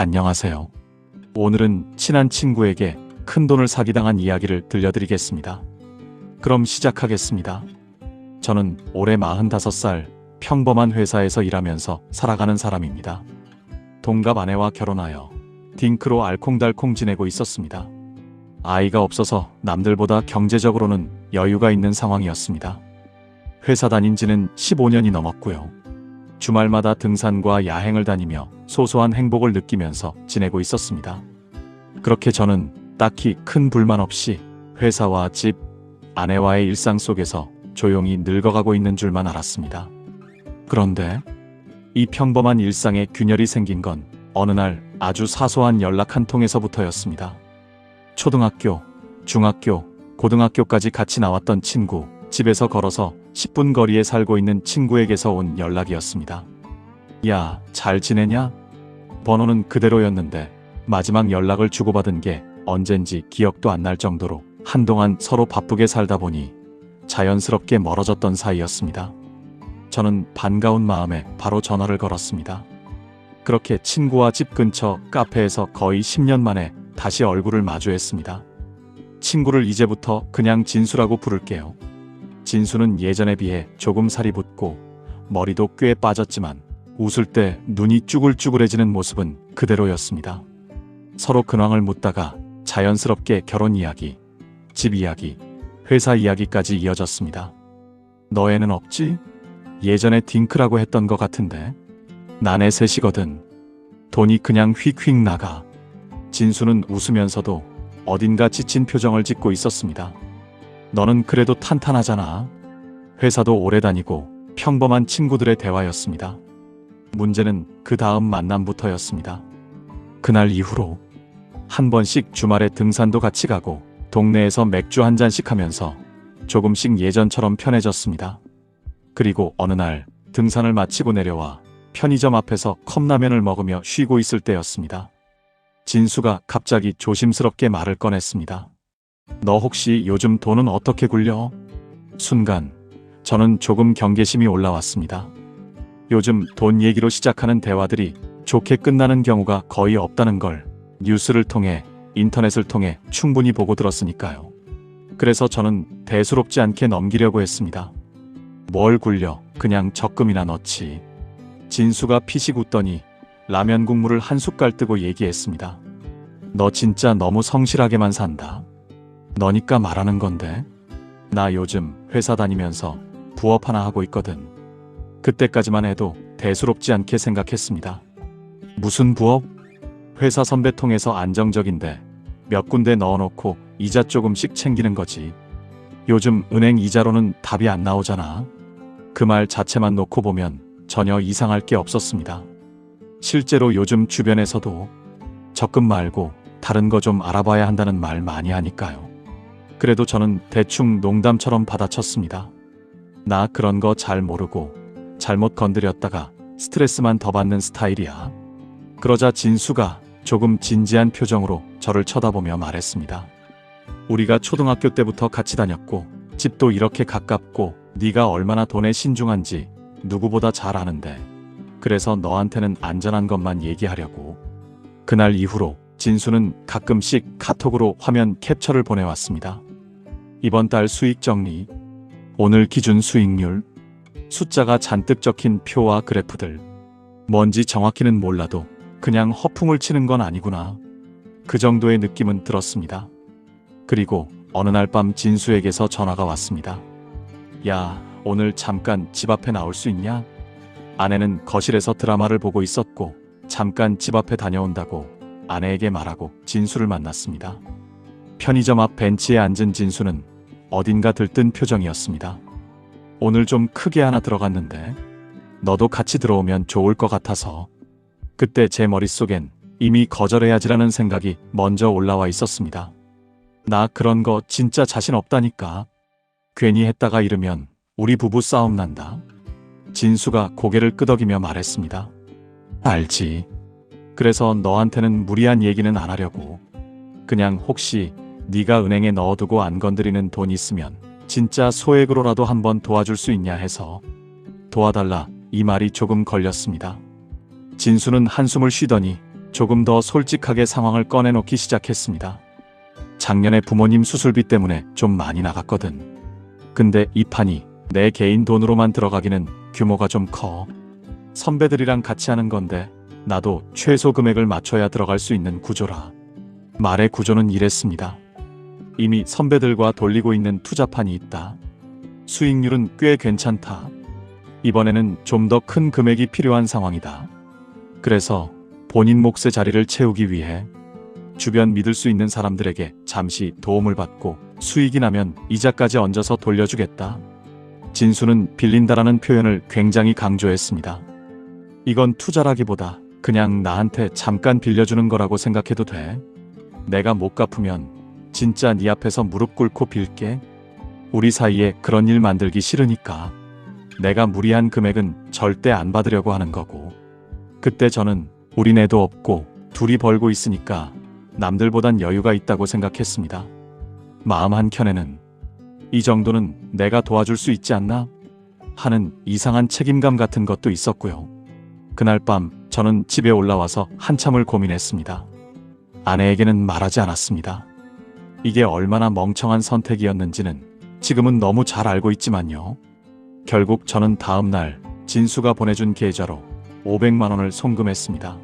안녕하세요. 오늘은 친한 친구에게 큰돈을 사기당한 이야기를 들려드리겠습니다. 그럼 시작하겠습니다. 저는 올해 45살 평범한 회사에서 일하면서 살아가는 사람입니다. 동갑 아내와 결혼하여 딩크로 알콩달콩 지내고 있었습니다. 아이가 없어서 남들보다 경제적으로는 여유가 있는 상황이었습니다. 회사 다닌 지는 15년이 넘었고요. 주말마다 등산과 야행을 다니며 소소한 행복을 느끼면서 지내고 있었습니다. 그렇게 저는 딱히 큰 불만 없이 회사와 집, 아내와의 일상 속에서 조용히 늙어가고 있는 줄만 알았습니다. 그런데 이 평범한 일상에 균열이 생긴 건 어느 날 아주 사소한 연락 한 통에서부터였습니다. 초등학교, 중학교, 고등학교까지 같이 나왔던 친구, 집에서 걸어서 10분 거리에 살고 있는 친구에게서 온 연락이었습니다. 야, 잘 지내냐? 번호는 그대로였는데 마지막 연락을 주고받은 게 언젠지 기억도 안 날 정도로 한동안 서로 바쁘게 살다 보니 자연스럽게 멀어졌던 사이였습니다. 저는 반가운 마음에 바로 전화를 걸었습니다. 그렇게 친구와 집 근처 카페에서 거의 10년 만에 다시 얼굴을 마주했습니다. 친구를 이제부터 그냥 진수라고 부를게요. 진수는 예전에 비해 조금 살이 붙고 머리도 꽤 빠졌지만 웃을 때 눈이 쭈글쭈글해지는 모습은 그대로였습니다. 서로 근황을 묻다가 자연스럽게 결혼 이야기, 집 이야기, 회사 이야기까지 이어졌습니다. 너애는 없지? 예전에 딩크라고 했던 것 같은데. 난 애 셋이거든. 돈이 그냥 휙휙 나가. 진수는 웃으면서도 어딘가 지친 표정을 짓고 있었습니다. 너는 그래도 탄탄하잖아. 회사도 오래 다니고 평범한 친구들의 대화였습니다. 문제는 그 다음 만남부터였습니다. 그날 이후로 한 번씩 주말에 등산도 같이 가고 동네에서 맥주 한 잔씩 하면서 조금씩 예전처럼 편해졌습니다. 그리고 어느 날 등산을 마치고 내려와 편의점 앞에서 컵라면을 먹으며 쉬고 있을 때였습니다. 진수가 갑자기 조심스럽게 말을 꺼냈습니다. 너 혹시 요즘 돈은 어떻게 굴려? 순간 저는 조금 경계심이 올라왔습니다. 요즘 돈 얘기로 시작하는 대화들이 좋게 끝나는 경우가 거의 없다는 걸 뉴스를 통해, 인터넷을 통해 충분히 보고 들었으니까요. 그래서 저는 대수롭지 않게 넘기려고 했습니다. 뭘 굴려? 그냥 적금이나 넣지. 진수가 피식 웃더니 라면 국물을 한 숟갈 뜨고 얘기했습니다. 너 진짜 너무 성실하게만 산다. 너니까 말하는 건데. 나 요즘 회사 다니면서 부업 하나 하고 있거든. 그때까지만 해도 대수롭지 않게 생각했습니다. 무슨 부업? 회사 선배 통해서 안정적인데 몇 군데 넣어놓고 이자 조금씩 챙기는 거지. 요즘 은행 이자로는 답이 안 나오잖아. 그 말 자체만 놓고 보면 전혀 이상할 게 없었습니다. 실제로 요즘 주변에서도 적금 말고 다른 거 좀 알아봐야 한다는 말 많이 하니까요. 그래도 저는 대충 농담처럼 받아쳤습니다. 나 그런 거 잘 모르고 잘못 건드렸다가 스트레스만 더 받는 스타일이야. 그러자 진수가 조금 진지한 표정으로 저를 쳐다보며 말했습니다. 우리가 초등학교 때부터 같이 다녔고 집도 이렇게 가깝고 네가 얼마나 돈에 신중한지 누구보다 잘 아는데 그래서 너한테는 안전한 것만 얘기하려고. 그날 이후로 진수는 가끔씩 카톡으로 화면 캡처를 보내왔습니다. 이번 달 수익 정리, 오늘 기준 수익률, 숫자가 잔뜩 적힌 표와 그래프들. 뭔지 정확히는 몰라도 그냥 허풍을 치는 건 아니구나. 그 정도의 느낌은 들었습니다. 그리고 어느 날 밤 진수에게서 전화가 왔습니다. 야, 오늘 잠깐 집 앞에 나올 수 있냐? 아내는 거실에서 드라마를 보고 있었고 잠깐 집 앞에 다녀온다고 아내에게 말하고 진수를 만났습니다. 편의점 앞 벤치에 앉은 진수는 어딘가 들뜬 표정이었습니다. 오늘 좀 크게 하나 들어갔는데 너도 같이 들어오면 좋을 것 같아서. 그때 제 머릿속엔 이미 거절해야지라는 생각이 먼저 올라와 있었습니다. 나 그런 거 진짜 자신 없다니까. 괜히 했다가 이러면 우리 부부 싸움 난다. 진수가 고개를 끄덕이며 말했습니다. 알지. 그래서 너한테는 무리한 얘기는 안 하려고. 그냥 혹시 네가 은행에 넣어두고 안 건드리는 돈 있으면 진짜 소액으로라도 한번 도와줄 수 있냐 해서. 도와달라, 이 말이 조금 걸렸습니다. 진수는 한숨을 쉬더니 조금 더 솔직하게 상황을 꺼내놓기 시작했습니다. 작년에 부모님 수술비 때문에 좀 많이 나갔거든. 근데 이 판이 내 개인 돈으로만 들어가기는 규모가 좀 커. 선배들이랑 같이 하는 건데 나도 최소 금액을 맞춰야 들어갈 수 있는 구조라. 말의 구조는 이랬습니다. 이미 선배들과 돌리고 있는 투자판이 있다. 수익률은 꽤 괜찮다. 이번에는 좀 더 큰 금액이 필요한 상황이다. 그래서 본인 몫의 자리를 채우기 위해 주변 믿을 수 있는 사람들에게 잠시 도움을 받고 수익이 나면 이자까지 얹어서 돌려주겠다. 진수는 빌린다라는 표현을 굉장히 강조했습니다. 이건 투자라기보다 그냥 나한테 잠깐 빌려주는 거라고 생각해도 돼. 내가 못 갚으면 진짜 네 앞에서 무릎 꿇고 빌게. 우리 사이에 그런 일 만들기 싫으니까. 내가 무리한 금액은 절대 안 받으려고 하는 거고. 그때 저는 우린 애도 없고 둘이 벌고 있으니까 남들보단 여유가 있다고 생각했습니다. 마음 한켠에는 이 정도는 내가 도와줄 수 있지 않나? 하는 이상한 책임감 같은 것도 있었고요. 그날 밤 저는 집에 올라와서 한참을 고민했습니다. 아내에게는 말하지 않았습니다. 이게 얼마나 멍청한 선택이었는지는 지금은 너무 잘 알고 있지만요. 결국 저는 다음 날 진수가 보내준 계좌로 500만 원을 송금했습니다.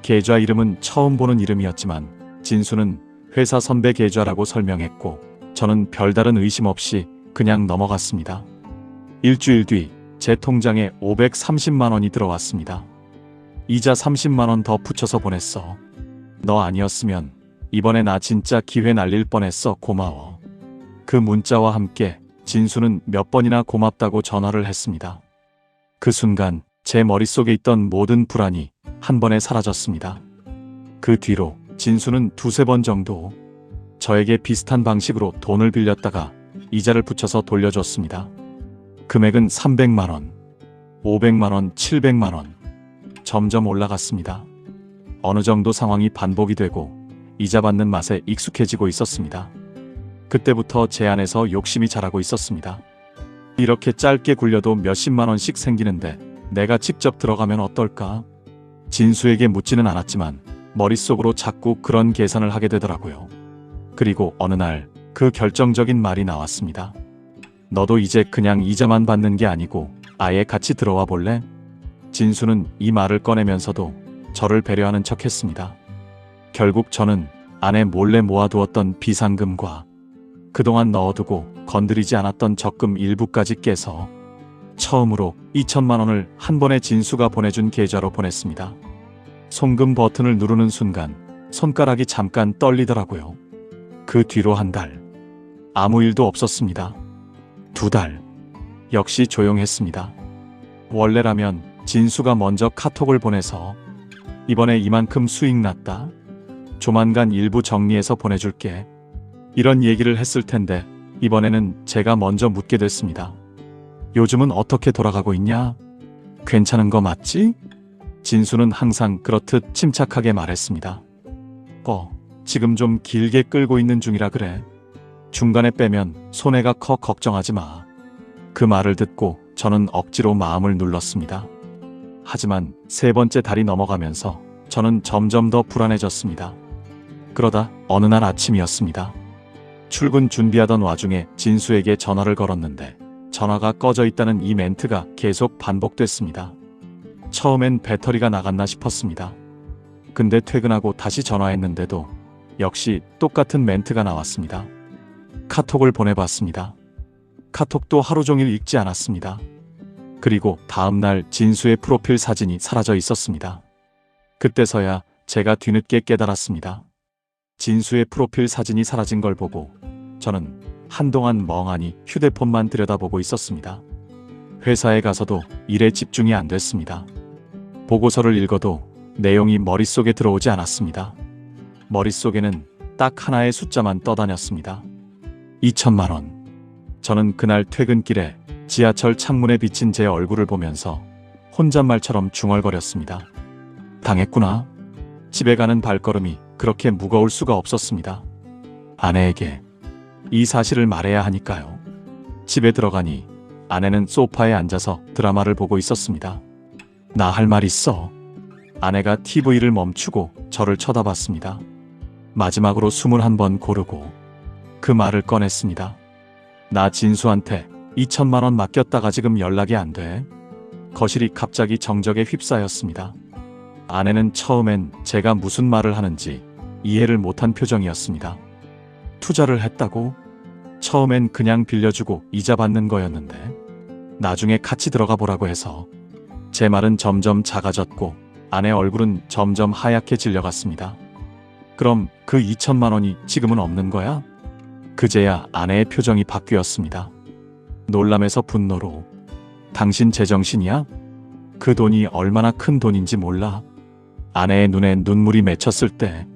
계좌 이름은 처음 보는 이름이었지만 진수는 회사 선배 계좌라고 설명했고 저는 별다른 의심 없이 그냥 넘어갔습니다. 일주일 뒤 제 통장에 530만 원이 들어왔습니다. 이자 30만 원 더 붙여서 보냈어. 너 아니었으면 이번에 나 진짜 기회 날릴 뻔했어. 고마워. 그 문자와 함께 진수는 몇 번이나 고맙다고 전화를 했습니다. 그 순간 제 머릿속에 있던 모든 불안이 한 번에 사라졌습니다. 그 뒤로 진수는 두세 번 정도 저에게 비슷한 방식으로 돈을 빌렸다가 이자를 붙여서 돌려줬습니다. 금액은 300만 원, 500만 원, 700만 원. 점점 올라갔습니다. 어느 정도 상황이 반복이 되고 이자 받는 맛에 익숙해지고 있었습니다. 그때부터 제 안에서 욕심이 자라고 있었습니다. 이렇게 짧게 굴려도 몇십만 원씩 생기는데 내가 직접 들어가면 어떨까? 진수에게 묻지는 않았지만 머릿속으로 자꾸 그런 계산을 하게 되더라고요. 그리고 어느 날 그 결정적인 말이 나왔습니다. 너도 이제 그냥 이자만 받는 게 아니고 아예 같이 들어와 볼래? 진수는 이 말을 꺼내면서도 저를 배려하는 척 했습니다. 결국 저는 아내 몰래 모아두었던 비상금과 그동안 넣어두고 건드리지 않았던 적금 일부까지 깨서 처음으로 2천만 원을 한 번에 진수가 보내준 계좌로 보냈습니다. 송금 버튼을 누르는 순간 손가락이 잠깐 떨리더라고요. 그 뒤로 한 달. 아무 일도 없었습니다. 2달. 역시 조용했습니다. 원래라면 진수가 먼저 카톡을 보내서 이번에 이만큼 수익 났다. 조만간 일부 정리해서 보내줄게. 이런 얘기를 했을 텐데 이번에는 제가 먼저 묻게 됐습니다. 요즘은 어떻게 돌아가고 있냐? 괜찮은 거 맞지? 진수는 항상 그렇듯 침착하게 말했습니다. 지금 좀 길게 끌고 있는 중이라 그래. 중간에 빼면 손해가 커 걱정하지 마. 그 말을 듣고 저는 억지로 마음을 눌렀습니다. 하지만 세 번째 달이 넘어가면서 저는 점점 더 불안해졌습니다. 그러다 어느 날 아침이었습니다. 출근 준비하던 와중에 진수에게 전화를 걸었는데 전화가 꺼져 있다는 이 멘트가 계속 반복됐습니다. 처음엔 배터리가 나갔나 싶었습니다. 근데 퇴근하고 다시 전화했는데도 역시 똑같은 멘트가 나왔습니다. 카톡을 보내봤습니다. 카톡도 하루 종일 읽지 않았습니다. 그리고 다음날 진수의 프로필 사진이 사라져 있었습니다. 그때서야 제가 뒤늦게 깨달았습니다. 진수의 프로필 사진이 사라진 걸 보고 저는 한동안 멍하니 휴대폰만 들여다보고 있었습니다. 회사에 가서도 일에 집중이 안 됐습니다. 보고서를 읽어도 내용이 머릿속에 들어오지 않았습니다. 머릿속에는 딱 하나의 숫자만 떠다녔습니다. 2천만 원. 저는 그날 퇴근길에 지하철 창문에 비친 제 얼굴을 보면서 혼잣말처럼 중얼거렸습니다. 당했구나. 집에 가는 발걸음이 그렇게 무거울 수가 없었습니다. 아내에게 이 사실을 말해야 하니까요. 집에 들어가니 아내는 소파에 앉아서 드라마를 보고 있었습니다. 나 할 말 있어. 아내가 TV를 멈추고 저를 쳐다봤습니다. 마지막으로 숨을 한 번 고르고 그 말을 꺼냈습니다. 나 진수한테 2천만 원 맡겼다가 지금 연락이 안 돼. 거실이 갑자기 정적에 휩싸였습니다. 아내는 처음엔 제가 무슨 말을 하는지 이해를 못한 표정이었습니다. 투자를 했다고? 처음엔 그냥 빌려주고 이자 받는 거였는데 나중에 같이 들어가 보라고 해서. 제 말은 점점 작아졌고 아내 얼굴은 점점 하얗게 질려갔습니다. 그럼 그 2천만 원이 지금은 없는 거야? 그제야 아내의 표정이 바뀌었습니다. 놀람에서 분노로. 당신 제정신이야? 그 돈이 얼마나 큰 돈인지 몰라? 아내의 눈에 눈물이 맺혔을 때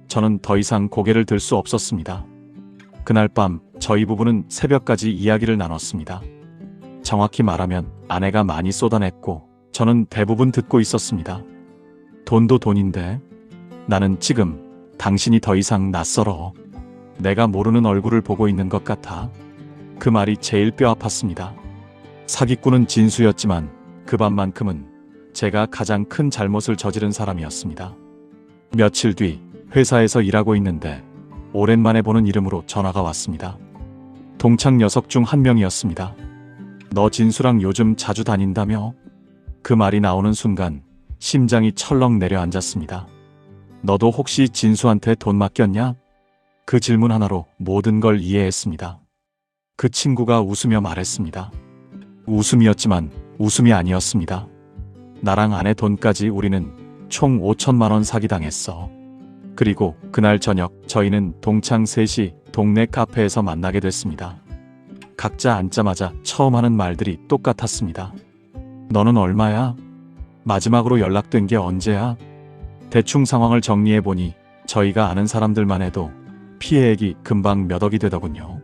저는 더 이상 고개를 들 수 없었습니다. 그날 밤 저희 부부는 새벽까지 이야기를 나눴습니다. 정확히 말하면 아내가 많이 쏟아냈고 저는 대부분 듣고 있었습니다. 돈도 돈인데 나는 지금 당신이 더 이상 낯설어. 내가 모르는 얼굴을 보고 있는 것 같아. 그 말이 제일 뼈 아팠습니다. 사기꾼은 진수였지만 그 밤만큼은 제가 가장 큰 잘못을 저지른 사람이었습니다. 며칠 뒤 회사에서 일하고 있는데 오랜만에 보는 이름으로 전화가 왔습니다. 동창 녀석 중 한 명이었습니다. 너 진수랑 요즘 자주 다닌다며? 그 말이 나오는 순간 심장이 철렁 내려앉았습니다. 너도 혹시 진수한테 돈 맡겼냐? 그 질문 하나로 모든 걸 이해했습니다. 그 친구가 웃으며 말했습니다. 웃음이었지만 웃음이 아니었습니다. 나랑 아내 돈까지 우리는 총 5천만 원 사기당했어. 그리고 그날 저녁 저희는 동창 셋이 동네 카페에서 만나게 됐습니다. 각자 앉자마자 처음 하는 말들이 똑같았습니다. 너는 얼마야? 마지막으로 연락된 게 언제야? 대충 상황을 정리해보니 저희가 아는 사람들만 해도 피해액이 금방 몇 억이 되더군요.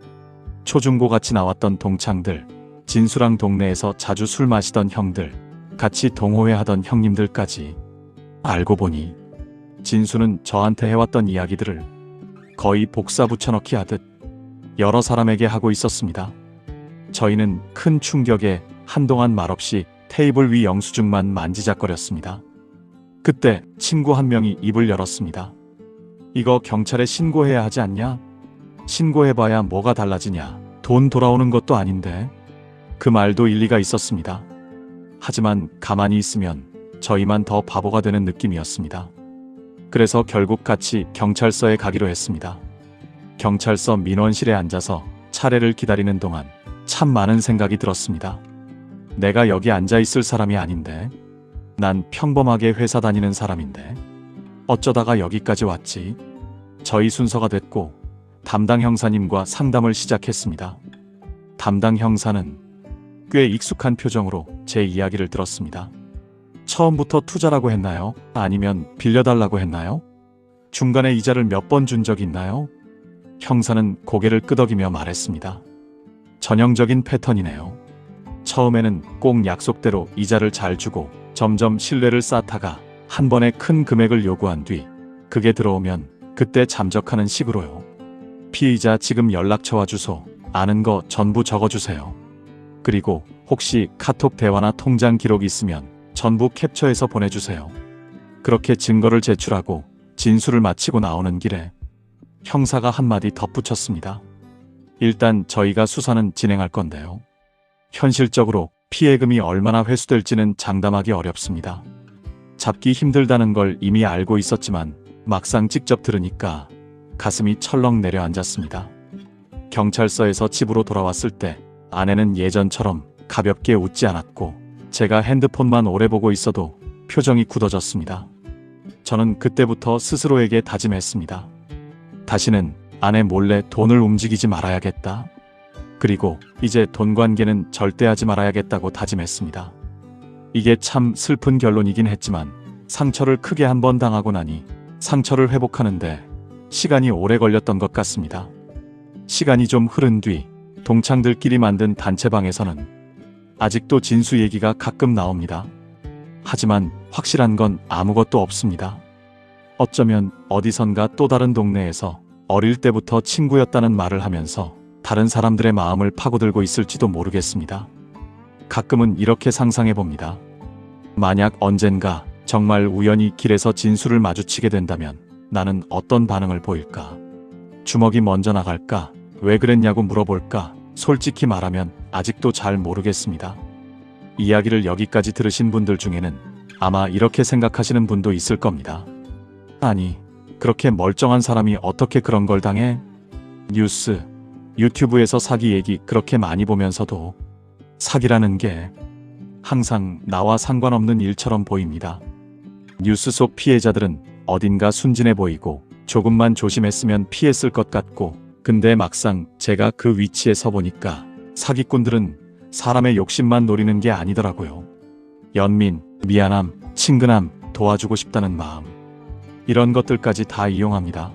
초중고 같이 나왔던 동창들, 진수랑 동네에서 자주 술 마시던 형들, 같이 동호회 하던 형님들까지. 알고 보니 진수는 저한테 해왔던 이야기들을 거의 복사 붙여넣기 하듯 여러 사람에게 하고 있었습니다. 저희는 큰 충격에 한동안 말없이 테이블 위 영수증만 만지작거렸습니다. 그때 친구 한 명이 입을 열었습니다. 이거 경찰에 신고해야 하지 않냐? 신고해봐야 뭐가 달라지냐? 돈 돌아오는 것도 아닌데. 그 말도 일리가 있었습니다. 하지만 가만히 있으면 저희만 더 바보가 되는 느낌이었습니다. 그래서 결국 같이 경찰서에 가기로 했습니다. 경찰서 민원실에 앉아서 차례를 기다리는 동안 참 많은 생각이 들었습니다. 내가 여기 앉아있을 사람이 아닌데, 난 평범하게 회사 다니는 사람인데 어쩌다가 여기까지 왔지? 저희 순서가 됐고 담당 형사님과 상담을 시작했습니다. 담당 형사는 꽤 익숙한 표정으로 제 이야기를 들었습니다. 처음부터 투자라고 했나요? 아니면 빌려달라고 했나요? 중간에 이자를 몇 번 준 적 있나요? 형사는 고개를 끄덕이며 말했습니다. 전형적인 패턴이네요. 처음에는 꼭 약속대로 이자를 잘 주고 점점 신뢰를 쌓다가 한 번에 큰 금액을 요구한 뒤 그게 들어오면 그때 잠적하는 식으로요. 피의자 지금 연락처와 주소, 아는 거 전부 적어주세요. 그리고 혹시 카톡 대화나 통장 기록 있으면 전부 캡처해서 보내주세요. 그렇게 증거를 제출하고 진술을 마치고 나오는 길에 형사가 한마디 덧붙였습니다. 일단 저희가 수사는 진행할 건데요. 현실적으로 피해금이 얼마나 회수될지는 장담하기 어렵습니다. 잡기 힘들다는 걸 이미 알고 있었지만 막상 직접 들으니까 가슴이 철렁 내려앉았습니다. 경찰서에서 집으로 돌아왔을 때 아내는 예전처럼 가볍게 웃지 않았고 제가 핸드폰만 오래 보고 있어도 표정이 굳어졌습니다. 저는 그때부터 스스로에게 다짐했습니다. 다시는 아내 몰래 돈을 움직이지 말아야겠다. 그리고 이제 돈 관계는 절대 하지 말아야겠다고 다짐했습니다. 이게 참 슬픈 결론이긴 했지만 상처를 크게 한 번 당하고 나니 상처를 회복하는데 시간이 오래 걸렸던 것 같습니다. 시간이 좀 흐른 뒤 동창들끼리 만든 단체방에서는 아직도 진수 얘기가 가끔 나옵니다. 하지만 확실한 건 아무것도 없습니다. 어쩌면 어디선가 또 다른 동네에서 어릴 때부터 친구였다는 말을 하면서 다른 사람들의 마음을 파고들고 있을지도 모르겠습니다. 가끔은 이렇게 상상해 봅니다. 만약 언젠가 정말 우연히 길에서 진수를 마주치게 된다면 나는 어떤 반응을 보일까? 주먹이 먼저 나갈까? 왜 그랬냐고 물어볼까? 솔직히 말하면 아직도 잘 모르겠습니다. 이야기를 여기까지 들으신 분들 중에는 아마 이렇게 생각하시는 분도 있을 겁니다. 아니, 그렇게 멀쩡한 사람이 어떻게 그런 걸 당해? 뉴스, 유튜브에서 사기 얘기 그렇게 많이 보면서도 사기라는 게 항상 나와 상관없는 일처럼 보입니다. 뉴스 속 피해자들은 어딘가 순진해 보이고 조금만 조심했으면 피했을 것 같고, 근데 막상 제가 그 위치에 서 보니까 사기꾼들은 사람의 욕심만 노리는 게 아니더라고요. 연민, 미안함, 친근함, 도와주고 싶다는 마음, 이런 것들까지 다 이용합니다.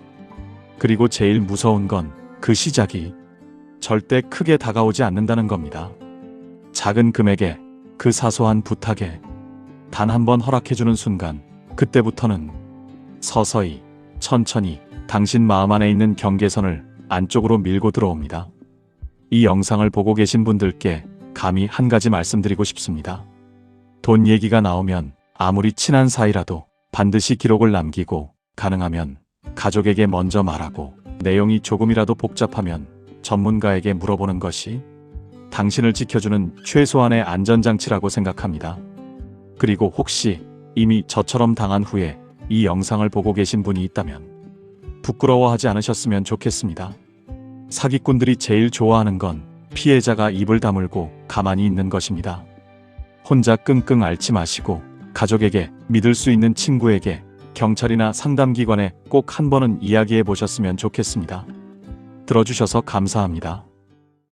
그리고 제일 무서운 건 그 시작이 절대 크게 다가오지 않는다는 겁니다. 작은 금액에, 그 사소한 부탁에 단 한 번 허락해주는 순간, 그때부터는 서서히, 천천히 당신 마음 안에 있는 경계선을 안쪽으로 밀고 들어옵니다. 이 영상을 보고 계신 분들께 감히 한 가지 말씀드리고 싶습니다. 돈 얘기가 나오면 아무리 친한 사이라도 반드시 기록을 남기고, 가능하면 가족에게 먼저 말하고, 내용이 조금이라도 복잡하면 전문가에게 물어보는 것이 당신을 지켜주는 최소한의 안전장치라고 생각합니다. 그리고 혹시 이미 저처럼 당한 후에 이 영상을 보고 계신 분이 있다면 부끄러워하지 않으셨으면 좋겠습니다. 사기꾼들이 제일 좋아하는 건 피해자가 입을 다물고 가만히 있는 것입니다. 혼자 끙끙 앓지 마시고 가족에게, 믿을 수 있는 친구에게, 경찰이나 상담기관에 꼭 한 번은 이야기해 보셨으면 좋겠습니다. 들어주셔서 감사합니다.